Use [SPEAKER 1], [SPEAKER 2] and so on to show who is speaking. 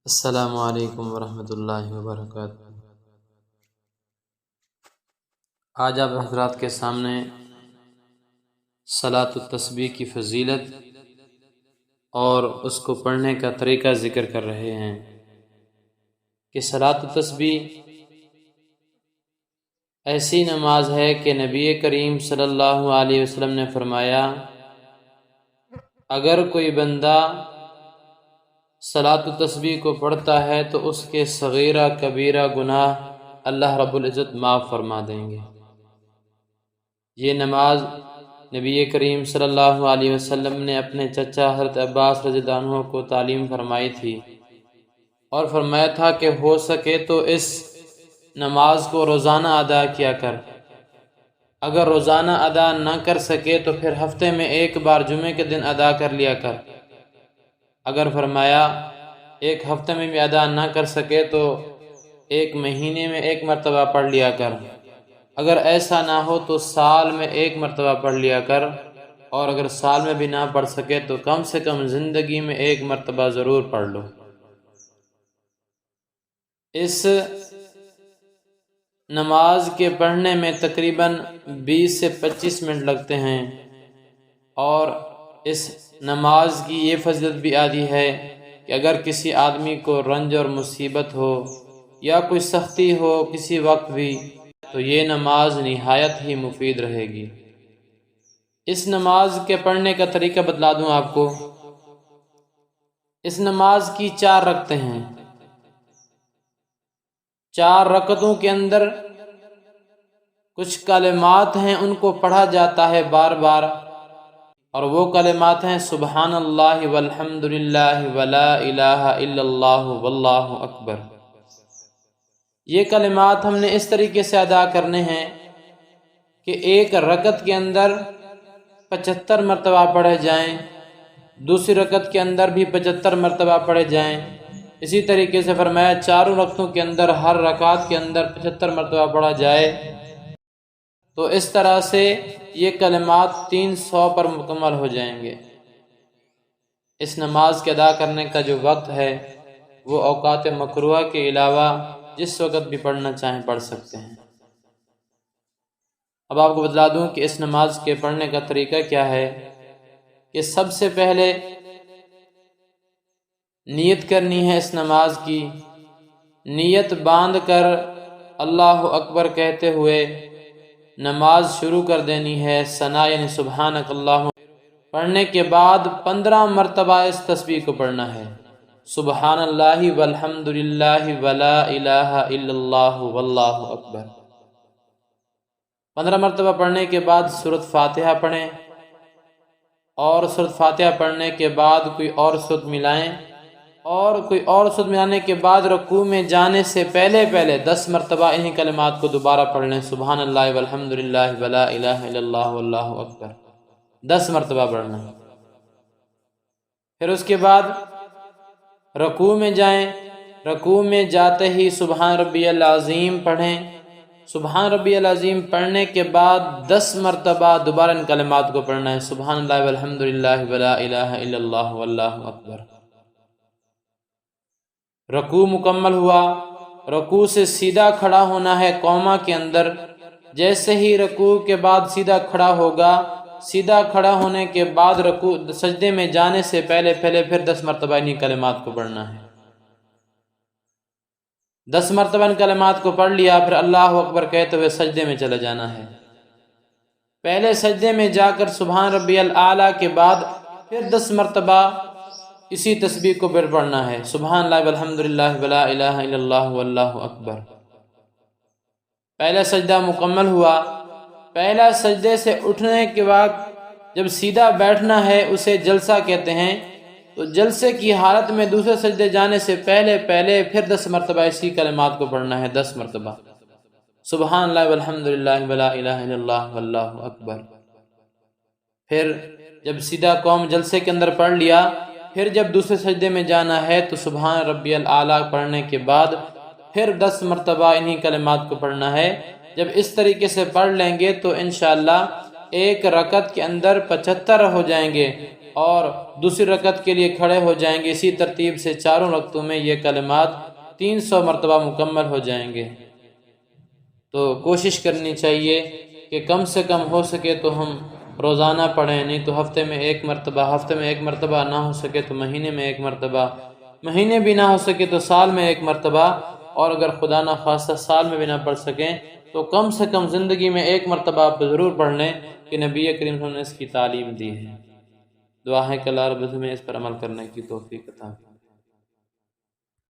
[SPEAKER 1] السلام علیکم ورحمۃ اللہ وبرکاتہ۔ آج آپ حضرات کے سامنے صلاۃ التسبیح کی فضیلت اور اس کو پڑھنے کا طریقہ ذکر کر رہے ہیں کہ صلاۃ التسبیح ایسی نماز ہے کہ نبی کریم صلی اللہ علیہ وسلم نے فرمایا، اگر کوئی بندہ صلاۃ التسبیح کو پڑھتا ہے تو اس کے صغیرہ کبیرہ گناہ اللہ رب العزت معاف فرما دیں گے۔ یہ نماز نبی کریم صلی اللہ علیہ وسلم نے اپنے چچا حضرت عباس رضی اللہ عنہ کو تعلیم فرمائی تھی اور فرمایا تھا کہ ہو سکے تو اس نماز کو روزانہ ادا کیا کر، اگر روزانہ ادا نہ کر سکے تو پھر ہفتے میں ایک بار جمعے کے دن ادا کر لیا کر، اگر فرمایا ایک ہفتے میں بھی ادا نہ کر سکے تو ایک مہینے میں ایک مرتبہ پڑھ لیا کر، اگر ایسا نہ ہو تو سال میں ایک مرتبہ پڑھ لیا کر، اور اگر سال میں بھی نہ پڑھ سکے تو کم سے کم زندگی میں ایک مرتبہ ضرور پڑھ لو۔ اس نماز کے پڑھنے میں تقریباً 20 سے 25 منٹ لگتے ہیں، اور اس نماز کی یہ فضیلت بھی آتی ہے کہ اگر کسی آدمی کو رنج اور مصیبت ہو یا کوئی سختی ہو کسی وقت بھی، تو یہ نماز نہایت ہی مفید رہے گی۔ اس نماز کے پڑھنے کا طریقہ بتلا دوں آپ کو۔ اس نماز کی 4 رکعتیں ہیں، 4 رکعتوں کے اندر کچھ کلمات ہیں، ان کو پڑھا جاتا ہے بار بار، اور وہ کلمات ہیں سبحان اللہ والحمد للہ ولا الہ الا اللہ واللہ اکبر۔ یہ کلمات ہم نے اس طریقے سے ادا کرنے ہیں کہ ایک رکعت کے اندر 75 مرتبہ پڑھے جائیں، دوسری رکعت کے اندر بھی 75 مرتبہ پڑھے جائیں، اسی طریقے سے فرمایا 4 رکعتوں کے اندر ہر رکعت کے اندر 75 مرتبہ پڑھا جائے۔ تو اس طرح سے یہ کلمات 300 پر مکمل ہو جائیں گے۔ اس نماز کے ادا کرنے کا جو وقت ہے وہ اوقات مکروہ کے علاوہ جس وقت بھی پڑھنا چاہیں پڑھ سکتے ہیں۔ اب آپ کو بتلا دوں کہ اس نماز کے پڑھنے کا طریقہ کیا ہے کہ سب سے پہلے نیت کرنی ہے اس نماز کی، نیت باندھ کر اللہ اکبر کہتے ہوئے نماز شروع کر دینی ہے۔ ثنا یعنی سبحانک اللہم پڑھنے کے بعد 15 مرتبہ اس تسبیح کو پڑھنا ہے، سبحان اللہ والحمد للہ ولا الہ الا اللہ واللہ اکبر۔ 15 مرتبہ پڑھنے کے بعد سورۃ فاتحہ پڑھیں، اور سورۃ فاتحہ پڑھنے کے بعد کوئی اور سورت ملائیں، اور کوئی اور سورت ملانے کے بعد رکوع میں جانے سے پہلے 10 مرتبہ انہی کلمات کو دوبارہ پڑھ لیں، سبحان اللہ والحمد للہ ولا الہ الا اللہ واللہ اکبر، 10 مرتبہ پڑھنا۔ پھر اس کے بعد رکوع میں جائیں، رکوع میں جاتے ہی سبحان ربی العظیم پڑھیں، سبحان ربی العظیم پڑھنے کے بعد 10 مرتبہ دوبارہ ان کلمات کو پڑھنا ہے، سبحان اللہ والحمد للہ ولا الہ الا اللہ واللہ اکبر۔ رکوع مکمل ہوا، رکوع سے سیدھا کھڑا ہونا ہے قوما کے اندر، جیسے ہی رکوع کے بعد سیدھا کھڑا ہوگا، سیدھا کھڑا ہونے کے بعد رکوع سجدے میں جانے سے پہلے پھر 10 مرتبہ انہی کلمات کو پڑھنا ہے۔ 10 مرتبہ ان کلمات کو پڑھ لیا، پھر اللہ اکبر کہتے ہوئے سجدے میں چلا جانا ہے۔ پہلے سجدے میں جا کر سبحان ربی الاعلیٰ کے بعد پھر 10 مرتبہ اسی تسبیح کو پھر پڑھنا ہے، سبحان اللہ والحمد للہ ولا الہ الا اللہ واللہ اکبر۔ پہلا سجدہ مکمل ہوا، پہلا سجدے سے اٹھنے کے بعد جب سیدھا بیٹھنا ہے اسے جلسہ کہتے ہیں، تو جلسے کی حالت میں دوسرے سجدے جانے سے پہلے پھر 10 مرتبہ اسی کلمات کو پڑھنا ہے، 10 مرتبہ سبحان اللہ والحمد للہ ولا الہ الا اللہ واللہ اکبر۔ پھر جب سیدھا قوم جلسے کے اندر پڑھ لیا، پھر جب دوسرے سجدے میں جانا ہے تو سبحان ربی الاعلیٰ پڑھنے کے بعد پھر 10 مرتبہ انہی کلمات کو پڑھنا ہے۔ جب اس طریقے سے پڑھ لیں گے تو انشاءاللہ ایک رکعت کے اندر 75 ہو جائیں گے، اور دوسری رکعت کے لیے کھڑے ہو جائیں گے، اسی ترتیب سے چاروں رکعتوں میں یہ کلمات 300 مرتبہ مکمل ہو جائیں گے۔ تو کوشش کرنی چاہیے کہ کم سے کم ہو سکے تو ہم روزانہ پڑھیں، نہیں تو ہفتے میں ایک مرتبہ نہ ہو سکے تو مہینے میں ایک مرتبہ، مہینے بھی نہ ہو سکے تو سال میں ایک مرتبہ، اور اگر خدا نہ خواستہ سال میں بھی نہ پڑھ سکیں تو کم سے کم زندگی میں ایک مرتبہ آپ ضرور پڑھ لیں کہ نبی کریم صلی اللہ علیہ وسلم نے اس کی تعلیم دی ہے۔ دعا ہے کہ اللہ رب العزت ہمیں اس پر عمل کرنے کی توفیق عطا فرمائے۔